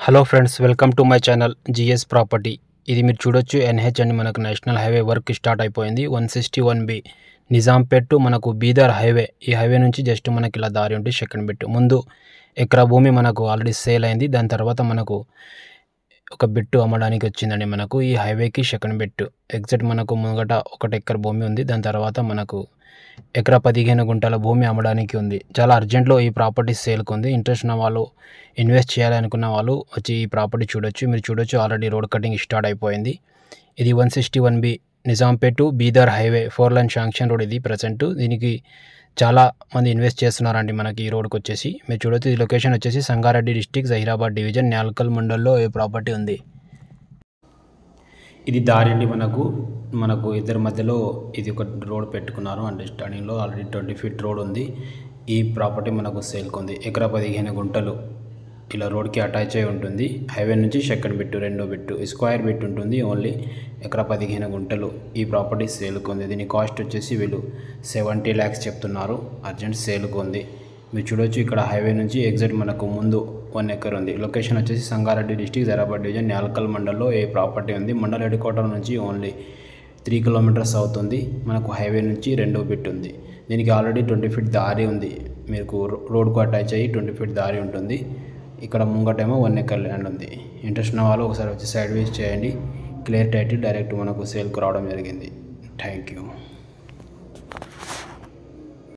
Hello friends, welcome to my channel GS property. ఇది మీరు చూడొచ్చు ఎన్హెచ్ అని మనకు నేషనల్ హైవే వర్క్ స్టార్ట్ అయిపోయింది. 161B నిజాంపేట్ టు మనకు బీదర్ హైవే. ఈ హైవే నుంచి జస్ట్ మనకి ఇలా దారి ఉంటే సెకండ్ బిట్ ముందు ఎకరా భూమి మనకు ఆల్రెడీ సేల్ అయింది. దాని తర్వాత మనకు ఒక బిట్టు అమ్మడానికి వచ్చిందండి. మనకు ఈ హైవేకి సెకండ్ బిట్ ఎగ్జాక్ట్ మనకు ముంగట 1 ఎకర్ భూమి ఉంది. దాని తర్వాత మనకు ఎకరా 15 గుంటల భూమి అమ్మడానికి ఉంది. చాలా అర్జెంట్లో ఈ ప్రాపర్టీ సేల్కి ఉంది. ఇంట్రెస్ట్ ఉన్న వాళ్ళు, ఇన్వెస్ట్ చేయాలనుకున్న వాళ్ళు వచ్చి ఈ ప్రాపర్టీ చూడొచ్చు. మీరు చూడొచ్చు ఆల్రెడీ రోడ్ కటింగ్ స్టార్ట్ అయిపోయింది. ఇది 161B Nizampet to Bidar highway 4 line sanction road. ఇది ప్రజెంట్ దీనికి చాలా మంది ఇన్వెస్ట్ చేస్తున్నారండి. మనకి ఈ రోడ్కి వచ్చేసి మీరు చూడొచ్చు. ఈ లొకేషన్ వచ్చేసి సంగారెడ్డి డిస్టిక్, జహీరాబాద్ డివిజన్, న్యాల్కల్ మండల్లో ఈ ప్రాపర్టీ ఉంది. ఇది దారి అండి. మనకు ఇద్దరి మధ్యలో ఇది ఒక రోడ్ పెట్టుకున్నారు. అండర్స్టాండింగ్లో ఆల్రెడీ 20 ఫీట్ రోడ్ ఉంది. ఈ ప్రాపర్టీ మనకు సేల్కి ఉంది. ఎకరా 15 గుంటలు ఇలా రోడ్కి అటాచ్ అయి ఉంటుంది. హైవే నుంచి సెకండ్ బిట్టు, రెండో బిట్టు స్క్వేర్ బిట్ ఉంటుంది. ఓన్లీ ఎకరా 15 గుంటలు ఈ ప్రాపర్టీ సేల్కి ఉంది. దీని కాస్ట్ వచ్చేసి వీళ్ళు 70 lakhs చెప్తున్నారు. అర్జెంట్ సేల్కి ఉంది. మీరు చూడొచ్చు ఇక్కడ హైవే నుంచి ఎగ్జాక్ట్ మనకు ముందు 1 ఎకర్ ఉంది. లొకేషన్ వచ్చేసి సంగారెడ్డి డిస్టిక్, జహీరాబాద్ డివిజన్, న్యాల్కల్ మండల్లో ఈ ప్రాపర్టీ ఉంది. మండల్ హెడ్ క్వార్టర్ నుంచి ఓన్లీ 3 kilometers అవుతుంది. మనకు హైవే నుంచి రెండో బిట్ ఉంది. దీనికి ఆల్రెడీ 20 feet దారి ఉంది. మీకు రోడ్కు అటాచ్ అయ్యి 20 feet దారి ఉంటుంది. ఇక్కడ ముంగటేమో 1 ఎకర్ ల్యాండ్ ఉంది. ఇంట్రెస్ట్ ఉన్న వాళ్ళు ఒకసారి వచ్చి సైడ్ విజిట్ చేయండి. క్లియర్ టైటిల్ డైరెక్ట్ మనకు సేల్కి రావడం జరిగింది. Thank you.